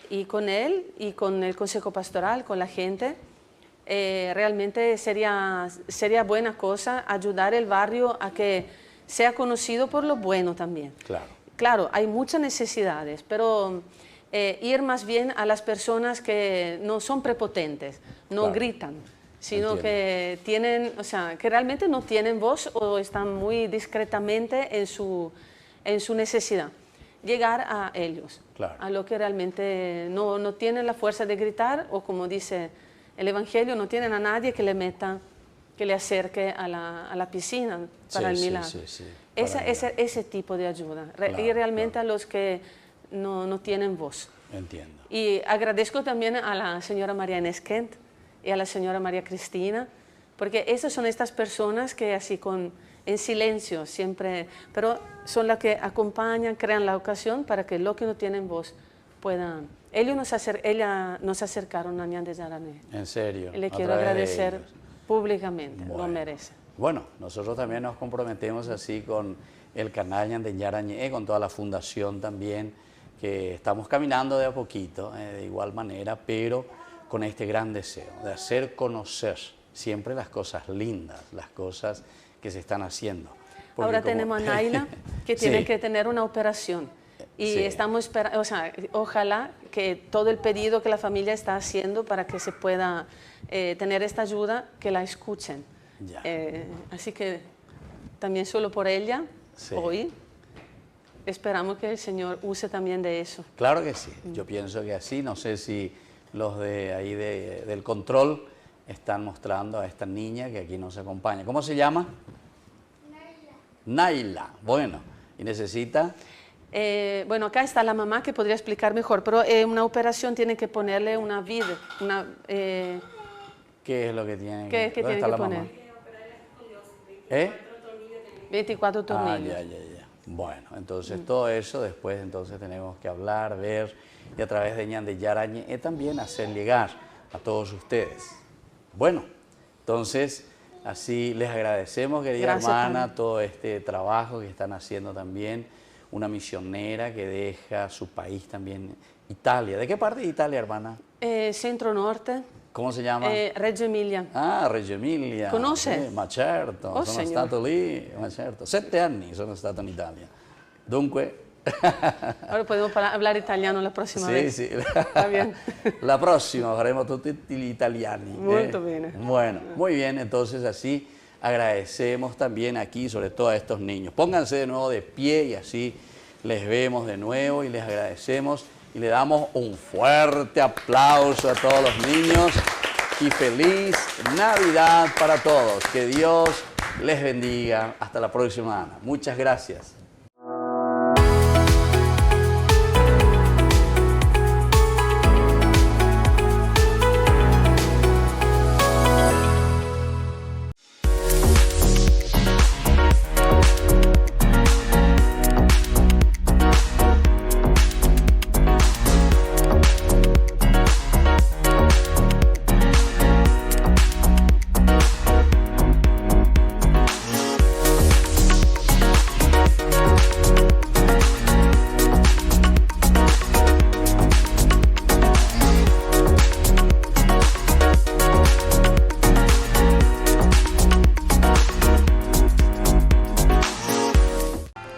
Speaker 7: Y con él y con el Consejo Pastoral, con la gente, realmente sería buena cosa ayudar el barrio a que sea conocido por lo bueno también.
Speaker 1: Claro.
Speaker 7: Claro, hay muchas necesidades, pero ir más bien a las personas que no son prepotentes, no
Speaker 1: Claro.
Speaker 7: gritan, sino
Speaker 1: Entiendo.
Speaker 7: que tienen, o sea, que realmente no tienen voz o están muy discretamente en su necesidad. Llegar a ellos,
Speaker 1: Claro.
Speaker 7: a lo que realmente no tienen la fuerza de gritar, o como dice el Evangelio, no tienen a nadie que le meta, que le acerque a la piscina para
Speaker 1: Sí,
Speaker 7: el
Speaker 1: sí,
Speaker 7: milagro.
Speaker 1: sí, sí, para el milagro.
Speaker 7: Ese tipo de ayuda.
Speaker 1: Claro,
Speaker 7: Y realmente
Speaker 1: claro.
Speaker 7: a los que no tienen voz.
Speaker 1: Entiendo.
Speaker 7: Y agradezco también a la señora María Inés Kent y a la señora María Cristina, porque esas son estas personas que así en silencio siempre, pero son las que acompañan, crean la ocasión para que los que no tienen voz puedan. Ellas nos acercaron a Ñan de Yarañé.
Speaker 1: En serio.
Speaker 7: Le
Speaker 1: a
Speaker 7: quiero
Speaker 1: través de
Speaker 7: agradecer
Speaker 1: ellos.
Speaker 7: públicamente,
Speaker 1: Bueno.
Speaker 7: lo merece.
Speaker 1: Bueno, nosotros también nos comprometemos así con el canal Ñan de Yarañé, con toda la fundación también, que estamos caminando de a poquito, de igual manera, pero con este gran deseo de hacer conocer siempre las cosas lindas, las cosas que se están haciendo. Porque
Speaker 7: Ahora
Speaker 1: como-
Speaker 7: tenemos a Naila, que tiene
Speaker 1: Sí.
Speaker 7: que tener una operación. Y
Speaker 1: Sí.
Speaker 7: estamos esperando, o sea, ojalá que todo el pedido que la familia está haciendo para que se pueda tener esta ayuda, que la escuchen.
Speaker 1: Ya.
Speaker 7: Así que también solo por ella,
Speaker 1: Sí.
Speaker 7: hoy, esperamos que el Señor use también de eso.
Speaker 1: Claro que sí, yo pienso que así, no sé si los de ahí del control están mostrando a esta niña que aquí nos acompaña. ¿Cómo se llama? Naila. Bueno, y necesita...
Speaker 7: Bueno, acá está la mamá que podría explicar mejor, pero una operación tiene que ponerle una vid,
Speaker 1: ¿Qué es lo que tiene?
Speaker 7: ¿Qué
Speaker 1: ¿Dónde
Speaker 7: tiene
Speaker 1: está
Speaker 7: que
Speaker 1: la
Speaker 7: poner?
Speaker 1: mamá? ¿Eh?
Speaker 7: 24
Speaker 1: Ah,
Speaker 7: tornillos.
Speaker 1: ya. Bueno, entonces todo eso después entonces tenemos que hablar, ver y a través de Ñan de Yarañé también hacer llegar a todos ustedes. Bueno, entonces así les agradecemos, querida
Speaker 7: Gracias,
Speaker 1: hermana,
Speaker 7: Tania.
Speaker 1: todo este trabajo que están haciendo también. Una misionera que deja su país también, Italia. ¿De qué parte de Italia, hermana?
Speaker 7: Centro-Norte,
Speaker 1: ¿Cómo se llama?
Speaker 7: Reggio Emilia.
Speaker 1: Ah, Reggio Emilia.
Speaker 7: Conosce?
Speaker 1: Ma certo,
Speaker 7: Oh,
Speaker 1: sono
Speaker 7: signore.
Speaker 1: stato lì, ma certo. 7 anni sono stato in Italia. Dunque...
Speaker 7: Ahora podemos hablar italiano la próxima
Speaker 1: sì,
Speaker 7: vez.
Speaker 1: sì.
Speaker 7: Está bien.
Speaker 1: La próxima faremo tutti gli italiani.
Speaker 7: Molto bene.
Speaker 1: Bueno, muy bien, entonces así agradecemos también aquí, sobre todo a estos niños. Pónganse de nuevo de pie y así les vemos de nuevo y les agradecemos y le damos un fuerte aplauso a todos los niños y feliz Navidad para todos. Que Dios les bendiga. Hasta la próxima, Ana. Muchas gracias.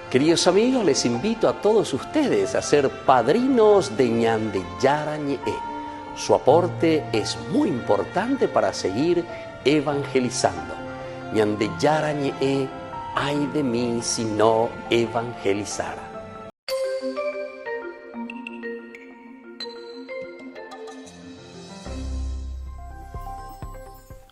Speaker 5: Queridos amigos, les invito a todos ustedes a ser padrinos de Ñan de Yarañé. Su aporte es muy importante para seguir evangelizando. Ñan de Yarañé, ay de mí si no evangelizara.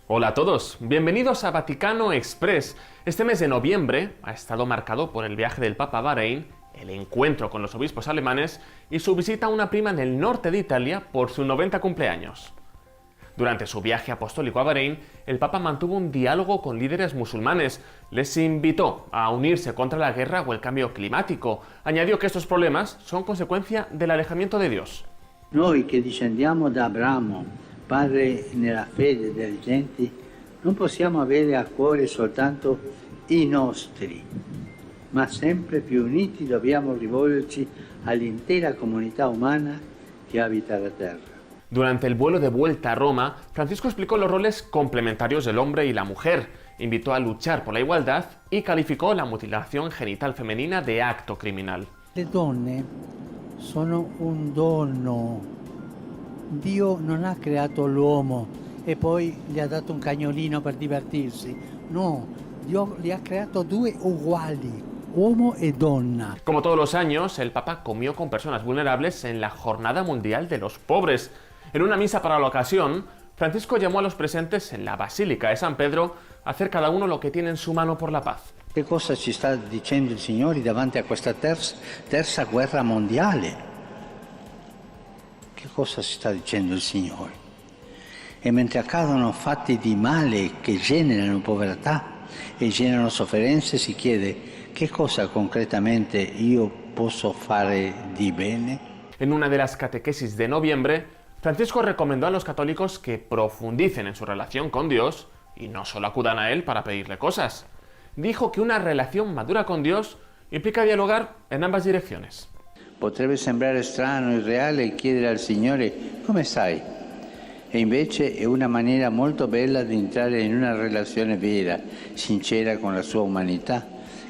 Speaker 8: Hola a todos, bienvenidos a Vaticano Express. Este mes de noviembre ha estado marcado por el viaje del Papa a Bahrein, el encuentro con los obispos alemanes y su visita a una prima en el norte de Italia por su 90 cumpleaños. Durante su viaje apostólico a Bahrein, el Papa mantuvo un diálogo con líderes musulmanes, les invitó a unirse contra la guerra o el cambio climático. Añadió que estos problemas son consecuencia del alejamiento de Dios.
Speaker 9: Noi che discendiamo da Abramo, padre nella fede delle genti, non possiamo avere a cuore soltanto i nostri, ma sempre più uniti dobbiamo rivolgerci all'intera comunità umana che abita la terra.
Speaker 8: Durante el vuelo de vuelta a Roma, Francisco explicó los roles complementarios del hombre y la mujer, invitó a luchar por la igualdad y calificó la mutilación genital femenina de acto criminal.
Speaker 9: Le donne sono un dono. Dio non ha creato l'uomo e poi gli ha dato un cagnolino per divertirsi. No, Dio li ha creato due uguali, uomo e donna.
Speaker 8: Como todos los años, el Papa comió con personas vulnerables en la Jornada Mundial de los Pobres. En una misa para la ocasión, Francisco llamó a los presentes en la Basílica de San Pedro a hacer cada uno lo que tiene en su mano por la paz.
Speaker 9: Che cosa ci sta dicendo il Signore davanti a questa terza guerra mondiale? che cosa si sta dicendo il Signore? E mentre accadono fatti di male che generano povertà e generano sofferenze, si chiede che cosa concretamente io posso fare di bene.
Speaker 8: En una de las catequesis de noviembre, Francisco recomendó a los católicos que profundicen en su relación con Dios y no solo acudan a Él para pedirle cosas. Dijo que una relación madura con Dios implica dialogar en ambas direcciones.
Speaker 9: Potrebbe sembrare strano e irreale chiedere al Signore come stai? E invece è una maniera molto bella di entrare in una relazione vera, sincera con la sua umanità,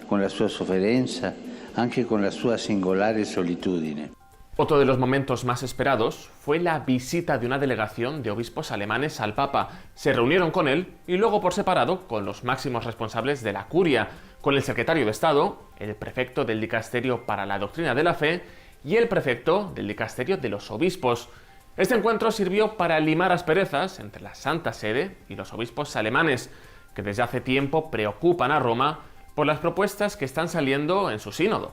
Speaker 9: con la sua sofferenza, anche con la sua singolare solitudine.
Speaker 8: Otro de los momentos más esperados fue la visita de una delegación de obispos alemanes al Papa. Se reunieron con él y luego por separado con los máximos responsables de la curia, con el secretario de Estado, el prefecto del Dicasterio para la Doctrina de la Fe y el prefecto del Dicasterio de los Obispos. Este encuentro sirvió para limar asperezas entre la Santa Sede y los obispos alemanes, que desde hace tiempo preocupan a Roma por las propuestas que están saliendo en su sínodo.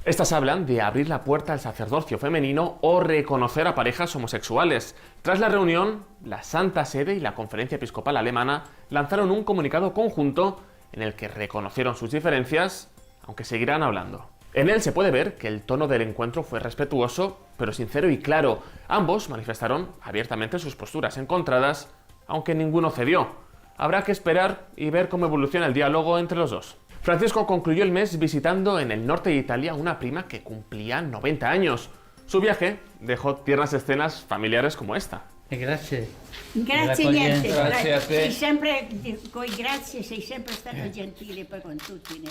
Speaker 8: Estas hablan de abrir la puerta al sacerdocio femenino o reconocer a parejas homosexuales. Tras la reunión, la Santa Sede y la Conferencia Episcopal Alemana lanzaron un comunicado conjunto en el que reconocieron sus diferencias, aunque seguirán hablando. En él se puede ver que el tono del encuentro fue respetuoso, pero sincero y claro. Ambos manifestaron abiertamente sus posturas encontradas, aunque ninguno cedió. Habrá que esperar y ver cómo evoluciona el diálogo entre los dos. Francisco concluyó el mes visitando en el norte de Italia una prima que cumplía 90 años. Su viaje dejó tiernas escenas familiares como esta.
Speaker 9: Grazie.
Speaker 10: Grazie niente,
Speaker 11: Grazie a te.
Speaker 10: sei sempre, coi grazie sei sempre stato gentile poi con tutti,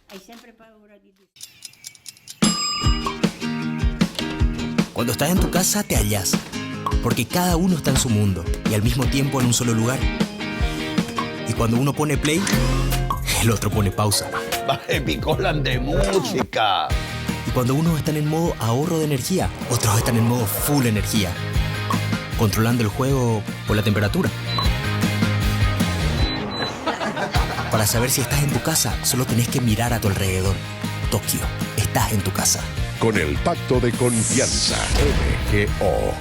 Speaker 10: hai sempre paura di...
Speaker 12: Cuando estás en tu casa te hallas, porque cada uno está en su mundo y al mismo tiempo en un solo lugar. Y cuando uno pone play, el otro pone pausa.
Speaker 11: Picolan de música.
Speaker 12: Y cuando unos están en modo ahorro de energía, otros están en modo full energía, controlando el juego por la temperatura. Para saber si estás en tu casa, solo tenés que mirar a tu alrededor. Tokio, estás en tu casa.
Speaker 3: Con el Pacto de Confianza, MGO.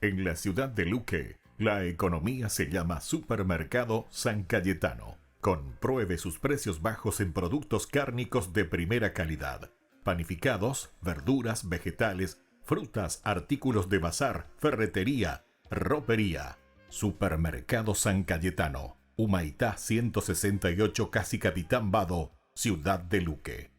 Speaker 3: En la ciudad de Luque, la economía se llama Supermercado San Cayetano. Compruebe sus precios bajos en productos cárnicos de primera calidad. Panificados, verduras, vegetales, frutas, artículos de bazar, ferretería, ropería. Supermercado San Cayetano. Humaitá 168, casi Capitán Vado, ciudad de Luque.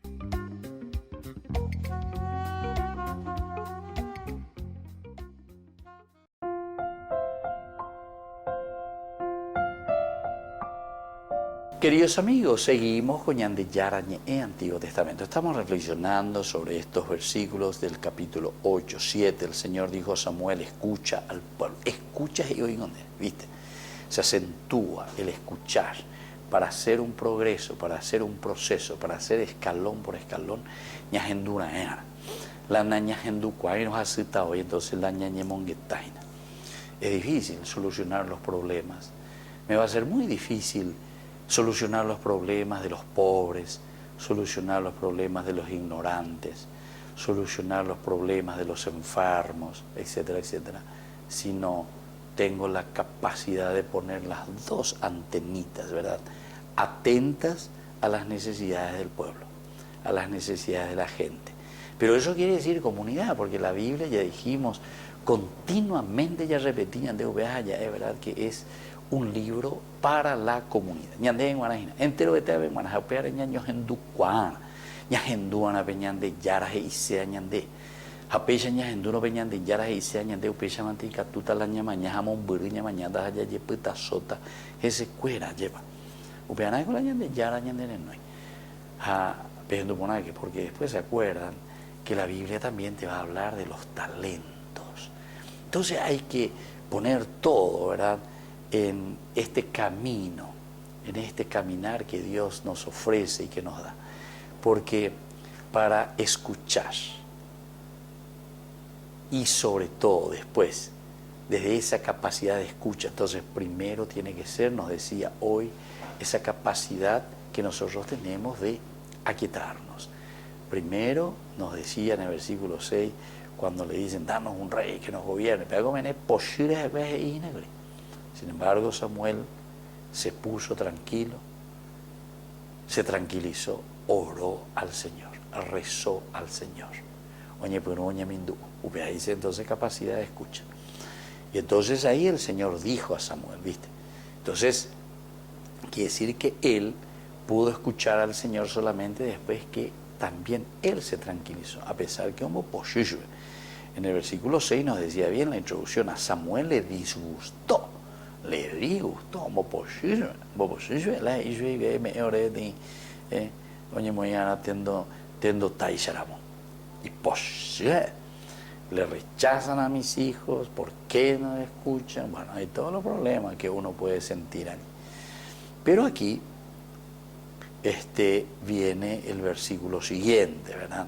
Speaker 1: Queridos amigos, seguimos con Ñande Yarañe en Antiguo Testamento. Estamos reflexionando sobre estos versículos del capítulo 8, 7. El Señor dijo a Samuel, escucha al pueblo. Escucha y oigan, ¿viste? Se acentúa el escuchar para hacer un progreso, para hacer un proceso, para hacer escalón por escalón. Ñajenduna era. La ñajenducuay nos ha citado hoy, entonces la ñañemonguetaina. Es difícil solucionar los problemas. Me va a ser muy difícil solucionar los problemas de los pobres, solucionar los problemas de los ignorantes, solucionar los problemas de los enfermos, etcétera, etcétera, si no tengo la capacidad de poner las dos antenitas, ¿verdad?, atentas a las necesidades del pueblo, a las necesidades de la gente. Pero eso quiere decir comunidad, porque la Biblia, ya dijimos, continuamente ya repetían de ya es verdad que es un libro para la comunidad. Ñande en Guanajina, entero de Tebe, Guanajapear, Ñaño Genducuán, Ñajenduana, Peñande, Yaraje y Sea Ñande. Hapecha Ñajenduno, Peñande, Yaraje y Sea Ñande, Upecha Mantica, Tuta la Ñamaña, Jamón, Burriña, Mañana, Haya, Yepita, Sota, ese cuera, lleva. Upeana con la Ñande, Yara, Ñande, no hay. Ha, Peñando Ponaque, porque después se acuerdan que la Biblia también te va a hablar de los talentos. Entonces hay que poner todo, ¿verdad?, en este camino, en este caminar que Dios nos ofrece y que nos da. Porque para escuchar y sobre todo después, desde esa capacidad de escucha, entonces primero tiene que ser, nos decía hoy, esa capacidad que nosotros tenemos de aquietarnos, Primero nos decía en el versículo 6, cuando le dicen, danos un rey que nos gobierne. Sin embargo, Samuel se puso tranquilo, se tranquilizó, oró al Señor, rezó al Señor. Ahí dice entonces capacidad de escucha. Y entonces ahí el Señor dijo a Samuel, ¿viste? Entonces, quiere decir que él pudo escuchar al Señor solamente después que también él se tranquilizó, a pesar que en el versículo 6 nos decía bien la introducción, a Samuel le disgustó, y le rechazan a mis hijos, ¿por qué no escuchan? Bueno, hay todos los problemas que uno puede sentir ahí. Pero aquí viene el versículo siguiente, ¿verdad?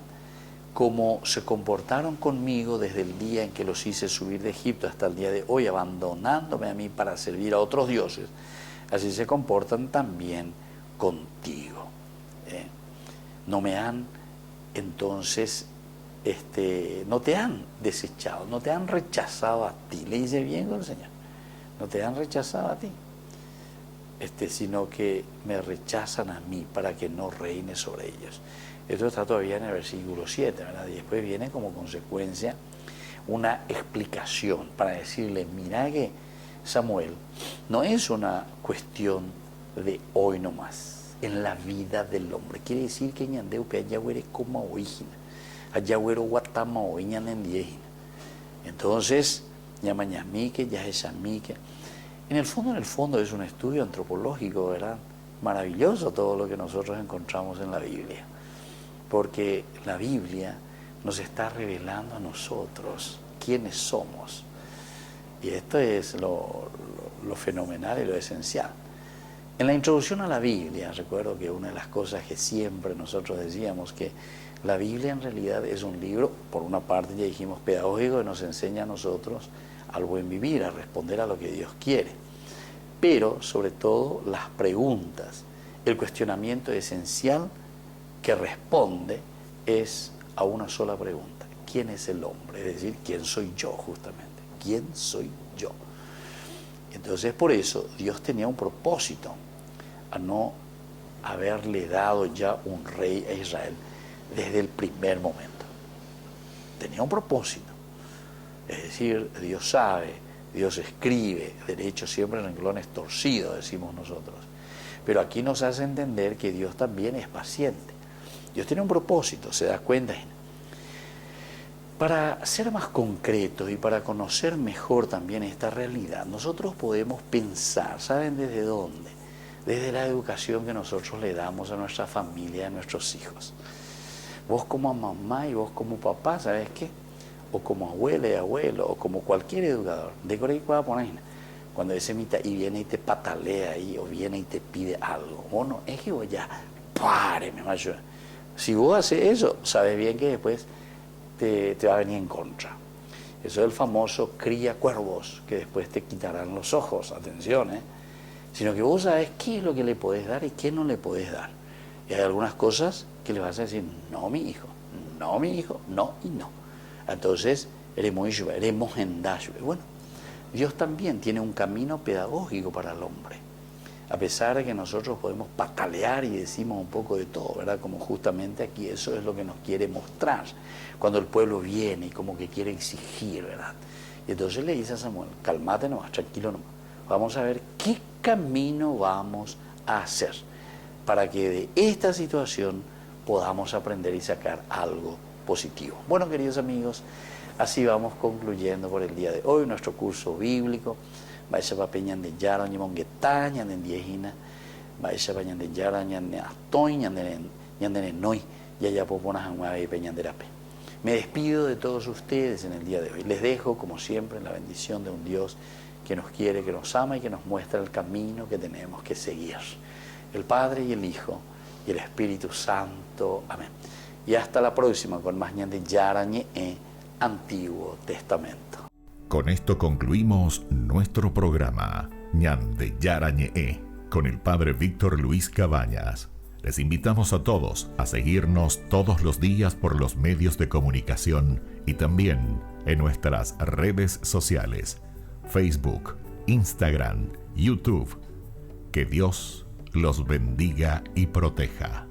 Speaker 1: Como se comportaron conmigo desde el día en que los hice subir de Egipto hasta el día de hoy, abandonándome a mí para servir a otros dioses, así se comportan también contigo. No me han, entonces, no te han desechado, no te han rechazado a ti. Le dice bien con el Señor, no te han rechazado a ti, sino que me rechazan a mí para que no reine sobre ellos. Esto está todavía en el versículo 7, ¿verdad? Y después viene como consecuencia una explicación para decirle, mira que Samuel, no es una cuestión de hoy nomás, en la vida del hombre. Quiere decir que ñandeu pe ayahuere como oígina, ayahuero guatama oíñan en diejina. Entonces, ñamañamique, yajesamique. En el fondo es un estudio antropológico, ¿verdad? Maravilloso todo lo que nosotros encontramos en la Biblia. Porque la Biblia nos está revelando a nosotros quiénes somos. Y esto es lo fenomenal y lo esencial. En la introducción a la Biblia, recuerdo que una de las cosas que siempre nosotros decíamos, que la Biblia en realidad es un libro, por una parte ya dijimos pedagógico, que nos enseña a nosotros al buen vivir, a responder a lo que Dios quiere. Pero, sobre todo, las preguntas, el cuestionamiento esencial que responde es a una sola pregunta: ¿quién es el hombre? Es decir, ¿quién soy yo justamente? ¿Quién soy yo? Entonces, por eso Dios tenía un propósito a no haberle dado ya un rey a Israel desde el primer momento. Tenía un propósito. Es decir, Dios sabe, Dios escribe, derecho siempre en renglones torcidos, decimos nosotros. Pero aquí nos hace entender que Dios también es paciente. Dios tiene un propósito, ¿se da cuenta? Para ser más concretos y para conocer mejor también esta realidad, nosotros podemos pensar, ¿saben desde dónde? Desde la educación que nosotros le damos a nuestra familia, a nuestros hijos. Vos como mamá y vos como papá, ¿sabes qué? O como abuela y abuelo, o como cualquier educador, cuando ese mitad y viene y te patalea ahí, o viene y te pide algo, o no, es que vos ya, páreme, macho. Si vos haces eso, sabes bien que después te va a venir en contra. Eso es el famoso cría cuervos, que después te quitarán los ojos, atención, sino que vos sabes qué es lo que le podés dar y qué no le podés dar. Y hay algunas cosas que le vas a decir, no mi hijo, no mi hijo, no y no. Entonces, eremos en dash. Bueno, Dios también tiene un camino pedagógico para el hombre. A pesar de que nosotros podemos patalear y decimos un poco de todo, ¿verdad? Como justamente aquí eso es lo que nos quiere mostrar. Cuando el pueblo viene y como que quiere exigir, ¿verdad? Y entonces le dice a Samuel, calmate nomás, tranquilo nomás. Vamos a ver qué camino vamos a hacer para que de esta situación podamos aprender y sacar algo positivo. Bueno, queridos amigos, así vamos concluyendo por el día de hoy nuestro curso bíblico. Vaya para peñan de yara ni mongueta ñan en diejina, vaya para de yara ñan de astoy ñan de noy ya ya poponas amuave y peñan de rape. Me despido de todos ustedes en el día de hoy. Les dejo como siempre en la bendición de un Dios que nos quiere, que nos ama y que nos muestra el camino que tenemos que seguir. El Padre y el Hijo y el Espíritu Santo. Amén. Y hasta la próxima con más ñan de yara ñe Antiguo Testamento.
Speaker 3: Con esto concluimos nuestro programa Ñan de Yara Ñe'e con el Padre Víctor Luis Cabañas. Les invitamos a todos a seguirnos todos los días por los medios de comunicación y también en nuestras redes sociales, Facebook, Instagram, YouTube. Que Dios los bendiga y proteja.